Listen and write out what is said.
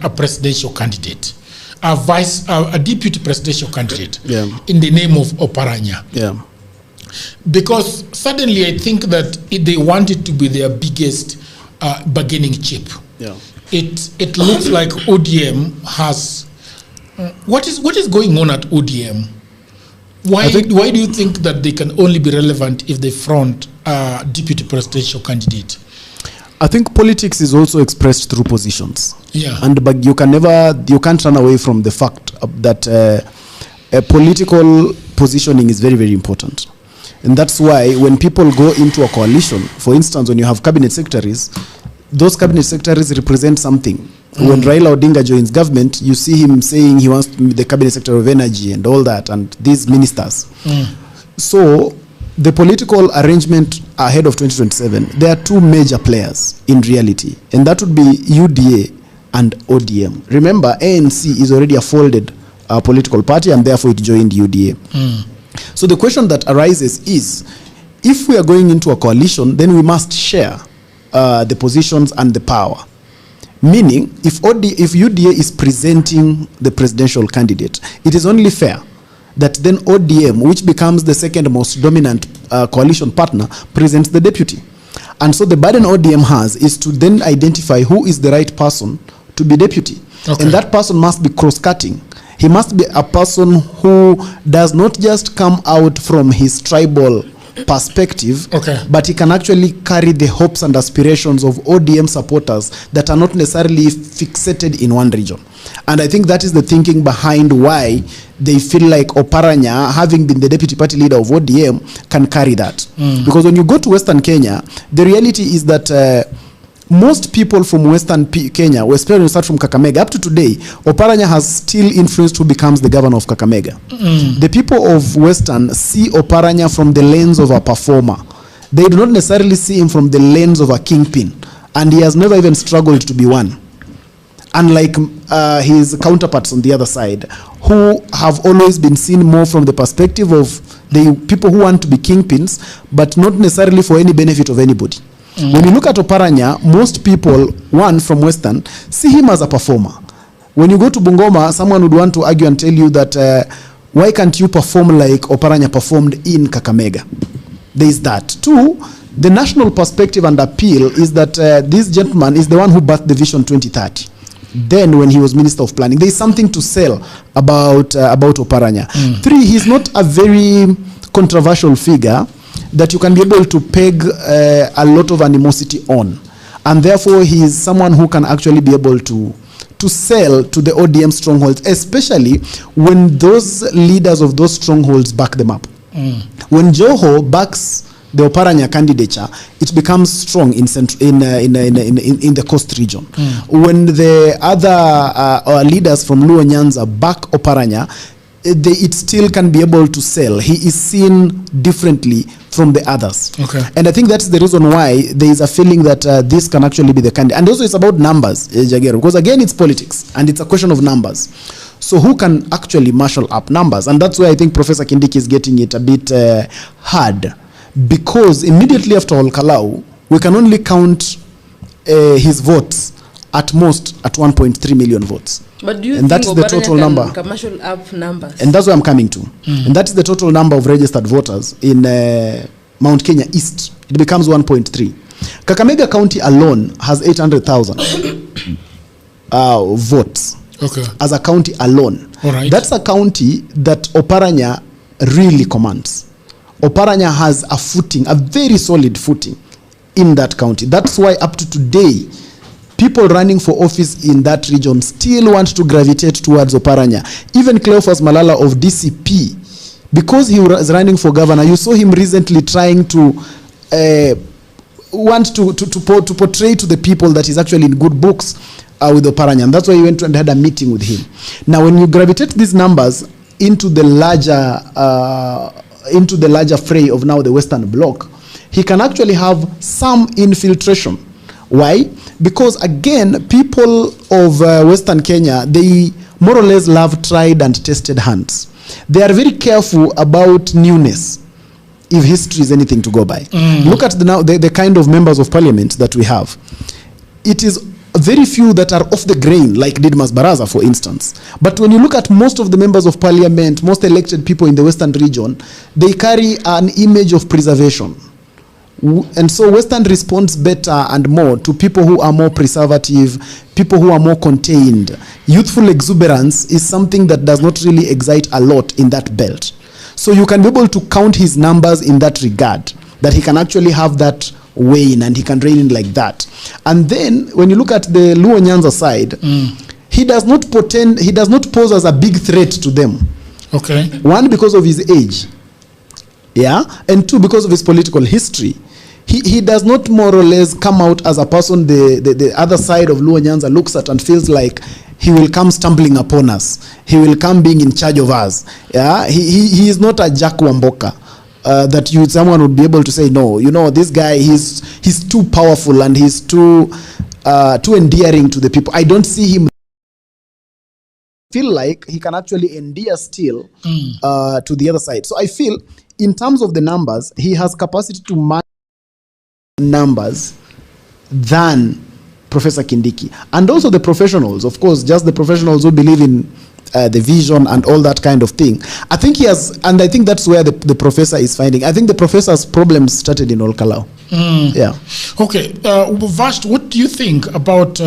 a presidential candidate, a deputy presidential candidate, in the name of Oparanya. Yeah. Because suddenly I think that they wanted to be their biggest bargaining chip. Yeah. It looks like ODM has what is going on at ODM? Why do you think that they can only be relevant if they front a deputy presidential candidate? I think politics is also expressed through positions. Yeah. But you can't run away from the fact that a political positioning is very, very important. And that's why when people go into a coalition, for instance, when you have cabinet secretaries, those cabinet secretaries represent something. When Raila Odinga joins government, you see him saying he wants to be the cabinet secretary of energy and all that, and these ministers. So the political arrangement ahead of 2027, there are two major players in reality, and that would be UDA and ODM. Remember, ANC is already a folded political party, and therefore it joined UDA. So the question that arises is, if we are going into a coalition, then we must share the positions and the power. Meaning, if UDA is presenting the presidential candidate, it is only fair that then ODM, which becomes the second most dominant coalition partner, presents the deputy. And so the burden ODM has is to then identify who is the right person to be deputy. Okay. And that person must be cross-cutting. He must be a person who does not just come out from his tribal perspective, but he can actually carry the hopes and aspirations of ODM supporters that are not necessarily fixated in one region. And I think that is the thinking behind why they feel like Oparanya, having been the deputy party leader of ODM, can carry that. Because when you go to Western Kenya, the reality is that most people from Western Kenya, especially when you start from Kakamega, up to today, Oparanya has still influenced who becomes the governor of Kakamega. The people of Western see Oparanya from the lens of a performer. They do not necessarily see him from the lens of a kingpin. And he has never even struggled to be one. Unlike his counterparts on the other side, who have always been seen more from the perspective of the people who want to be kingpins, but not necessarily for any benefit of anybody. When you look at Oparanya, most people, one from Western, see him as a performer. When you go to Bungoma, someone would want to argue and tell you that why can't you perform like Oparanya performed in Kakamega? There is that. Two, the national perspective and appeal is that this gentleman is the one who birthed the Vision 2030. Then when he was Minister of Planning, there is something to sell about Oparanya. Three, he's not a very controversial figure that you can be able to peg a lot of animosity on. And therefore, he is someone who can actually be able to sell to the ODM strongholds, especially when those leaders of those strongholds back them up. When Joho backs the Oparanya candidature, it becomes strong in the coast region. When the other leaders from Luo Nyanza back Oparanya, it still can be able to sell. He is seen differently from the others. And I think that's the reason why there is a feeling that this can actually be the candidate. And also it's about numbers, Jagero, because again, it's politics and it's a question of numbers. So who can actually marshal up numbers? And that's why I think Professor Kindiki is getting it a bit hard, because immediately after Olkalau, we can only count his votes at most at 1.3 million votes. But do you and think that's the total number? Commercial up numbers? And that's where I'm coming to. And that's the total number of registered voters in Mount Kenya East. It becomes 1.3. Kakamega County alone has 800,000 votes as a county alone. That's a county that Oparanya really commands. Oparanya has a footing, a very solid footing in that county. That's why up to today, people running for office in that region still want to gravitate towards Oparanya. Even Cleophas Malala of DCP, because he was running for governor, you saw him recently trying to want to portray to the people that he's actually in good books with Oparanya. And that's why he went and had a meeting with him. Now, when you gravitate these numbers into the larger fray of now the Western Bloc, he can actually have some infiltration. Why? Because again, people of Western Kenya, they more or less love tried and tested hands. They are very careful about newness, if history is anything to go by. Look at the kind of members of parliament that we have. It is very few that are off the grain, like Didmas Baraza, for instance. But when you look at most of the members of parliament, most elected people in the Western region, they carry an image of preservation. And so Western responds better and more to people who are more preservative, people who are more contained. Youthful exuberance is something that does not really excite a lot in that belt. So you can be able to count his numbers in that regard, that he can actually have that wane and he can rein in like that. And then when you look at the Luo Nyanza side, he does not pose as a big threat to them. Okay. One, because of his age. Yeah. And two, because of his political history. He does not more or less come out as a person the other side of Luo Nyanza looks at and feels like he will come stumbling upon us. He will come being in charge of us. Yeah. He is not a Jack Wamboka. That someone would be able to say, no, you know, this guy, he's too powerful and he's too endearing to the people. I don't see him feel like he can actually endear still to the other side. So I feel in terms of the numbers, he has capacity to manage numbers than Professor Kindiki. And also the professionals, of course, just the professionals who believe in the vision and all that kind of thing. I think he has, and I think that's where the professor is finding. I think the professor's problems started in Olkalau. Yeah. Okay. Vast, what do you think about